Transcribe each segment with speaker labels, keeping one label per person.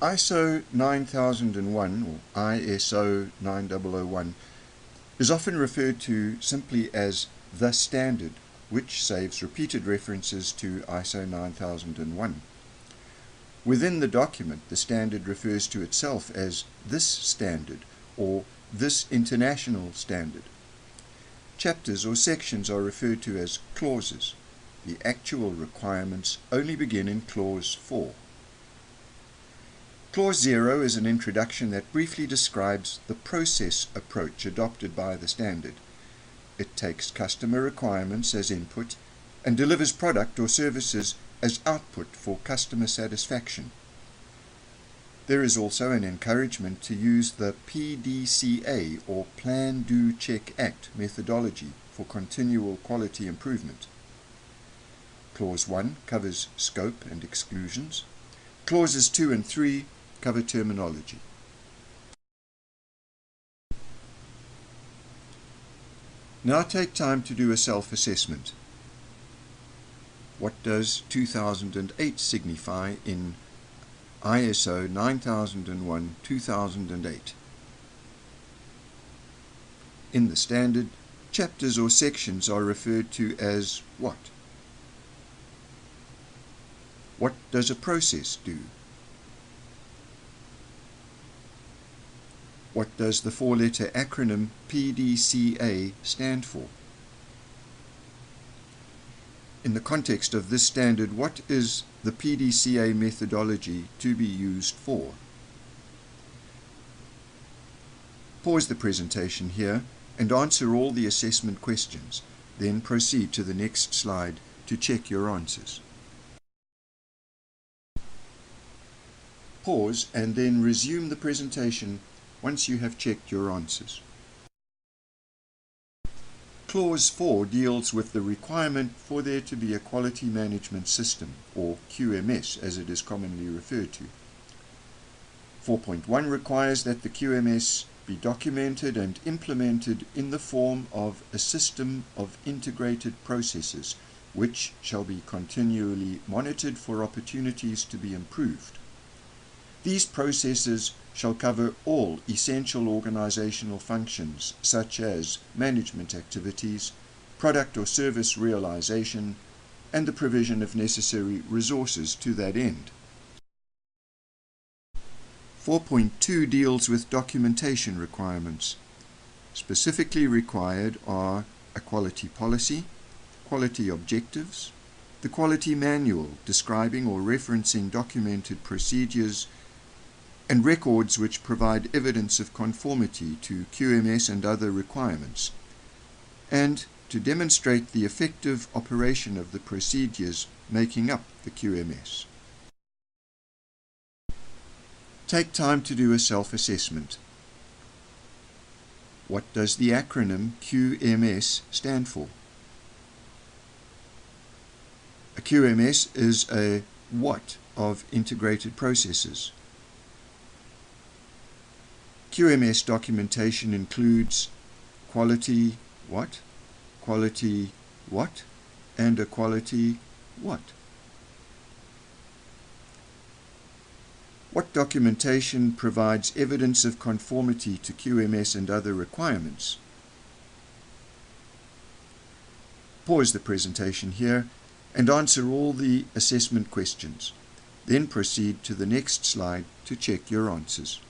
Speaker 1: ISO 9001 or ISO 9001 is often referred to simply as the standard, which saves repeated references to ISO 9001. Within the document, the standard refers to itself as this standard or this international standard. Chapters or sections are referred to as clauses. The actual requirements only begin in Clause 4. Clause 0 is an introduction that briefly describes the process approach adopted by the standard. It takes customer requirements as input and delivers product or services as output for customer satisfaction. There is also an encouragement to use the PDCA or Plan, Do, Check, Act methodology for continual quality improvement. Clause 1 covers scope and exclusions. Clauses 2 and 3 cover terminology. Now take time to do a self-assessment. What does 2008 signify in ISO 9001-2008? In the standard, chapters or sections are referred to as what? What does a process do? What does the four-letter acronym PDCA stand for? In the context of this standard, what is the PDCA methodology to be used for? Pause the presentation here and answer all the assessment questions. Then proceed to the next slide to check your answers. Pause and then resume the presentation once you have checked your answers. Clause 4 deals with the requirement for there to be a quality management system, or QMS as it is commonly referred to. 4.1 requires that the QMS be documented and implemented in the form of a system of integrated processes, which shall be continually monitored for opportunities to be improved. These processes shall cover all essential organizational functions such as management activities, product or service realization, and the provision of necessary resources to that end. 4.2 deals with documentation requirements. Specifically required are a quality policy, quality objectives, the quality manual describing or referencing documented procedures, and records which provide evidence of conformity to QMS and other requirements, and to demonstrate the effective operation of the procedures making up the QMS. Take time to do a self-assessment. What does the acronym QMS stand for? A QMS is a what of integrated processes. QMS documentation includes quality what, and a quality what. What documentation provides evidence of conformity to QMS and other requirements? Pause the presentation here and answer all the assessment questions. Then proceed to the next slide to check your answers.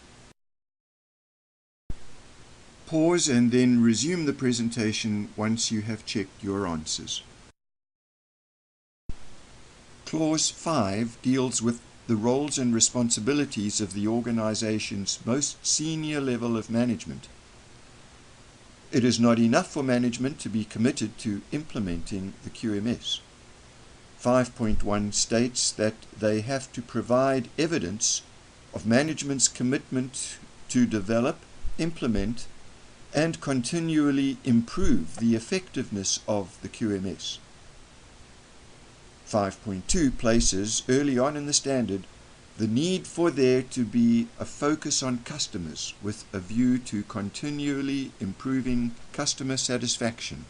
Speaker 1: Pause and then resume the presentation once you have checked your answers. Clause 5 deals with the roles and responsibilities of the organization's most senior level of management. It is not enough for management to be committed to implementing the QMS. 5.1 states that they have to provide evidence of management's commitment to develop, implement, and continually improve the effectiveness of the QMS. 5.2 places early on in the standard the need for there to be a focus on customers with a view to continually improving customer satisfaction.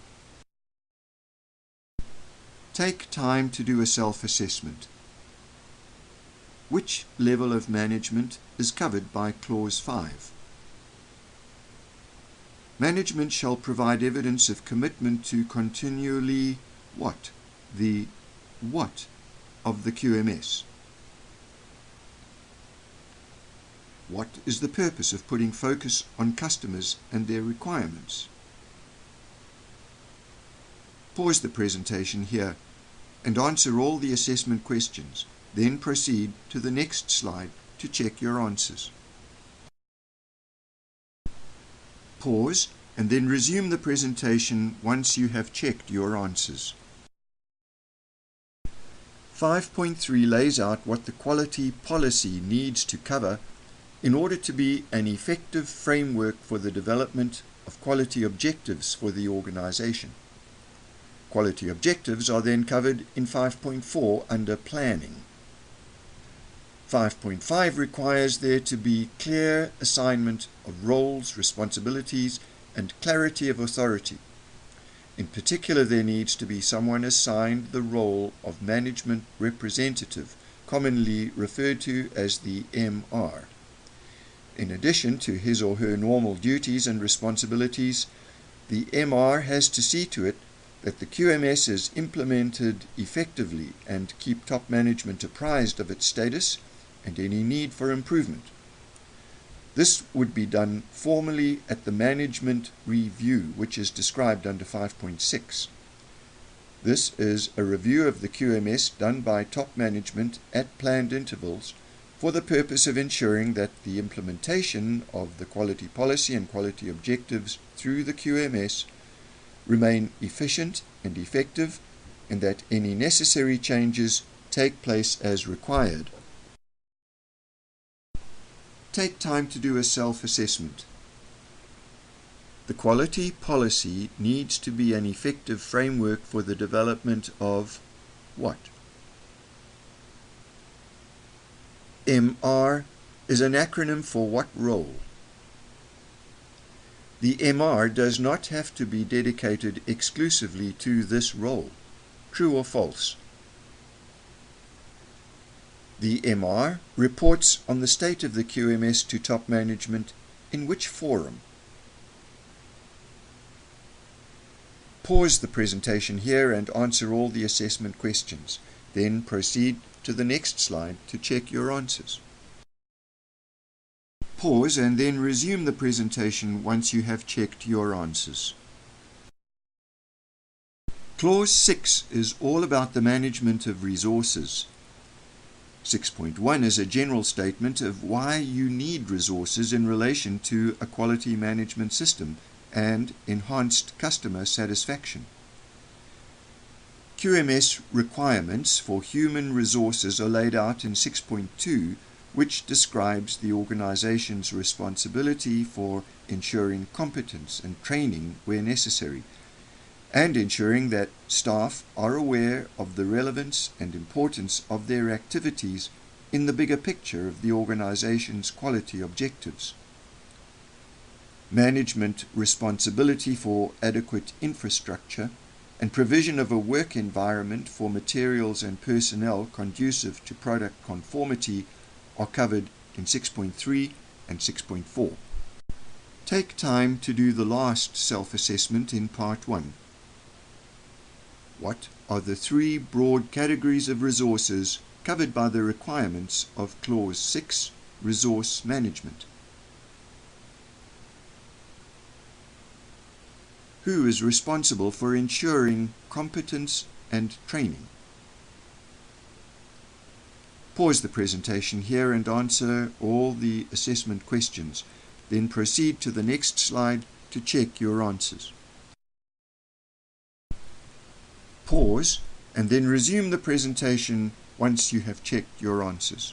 Speaker 1: Take time to do a self-assessment. Which level of management is covered by Clause 5? Management shall provide evidence of commitment to continually what? The what of the QMS. What is the purpose of putting focus on customers and their requirements? Pause the presentation here and answer all the assessment questions. Then proceed to the next slide to check your answers. Pause and then resume the presentation once you have checked your answers. 5.3 lays out what the quality policy needs to cover in order to be an effective framework for the development of quality objectives for the organization. Quality objectives are then covered in 5.4 under planning. 5.5 requires there to be clear assignment of roles, responsibilities, and clarity of authority. In particular, there needs to be someone assigned the role of management representative, commonly referred to as the MR. In addition to his or her normal duties and responsibilities, the MR has to see to it that the QMS is implemented effectively and keep top management apprised of its status and any need for improvement. This would be done formally at the management review, which is described under 5.6. This is a review of the QMS done by top management at planned intervals for the purpose of ensuring that the implementation of the quality policy and quality objectives through the QMS remain efficient and effective, and that any necessary changes take place as required. Take time to do a self-assessment. The quality policy needs to be an effective framework for the development of what? MR is an acronym for what role? The MR does not have to be dedicated exclusively to this role. True or false? The MR reports on the state of the QMS to top management in which forum? Pause the presentation here and answer all the assessment questions. Then proceed to the next slide to check your answers. Pause and then resume the presentation once you have checked your answers. Clause 6 is all about the management of resources. 6.1 is a general statement of why you need resources in relation to a quality management system and enhanced customer satisfaction. QMS requirements for human resources are laid out in 6.2, which describes the organization's responsibility for ensuring competence and training where necessary, and ensuring that staff are aware of the relevance and importance of their activities in the bigger picture of the organization's quality objectives. Management responsibility for adequate infrastructure and provision of a work environment for materials and personnel conducive to product conformity are covered in 6.3 and 6.4. Take time to do the last self-assessment in Part 1. What are the three broad categories of resources covered by the requirements of Clause 6, Resource Management? Who is responsible for ensuring competence and training? Pause the presentation here and answer all the assessment questions. Then proceed to the next slide to check your answers. Pause and then resume the presentation once you have checked your answers.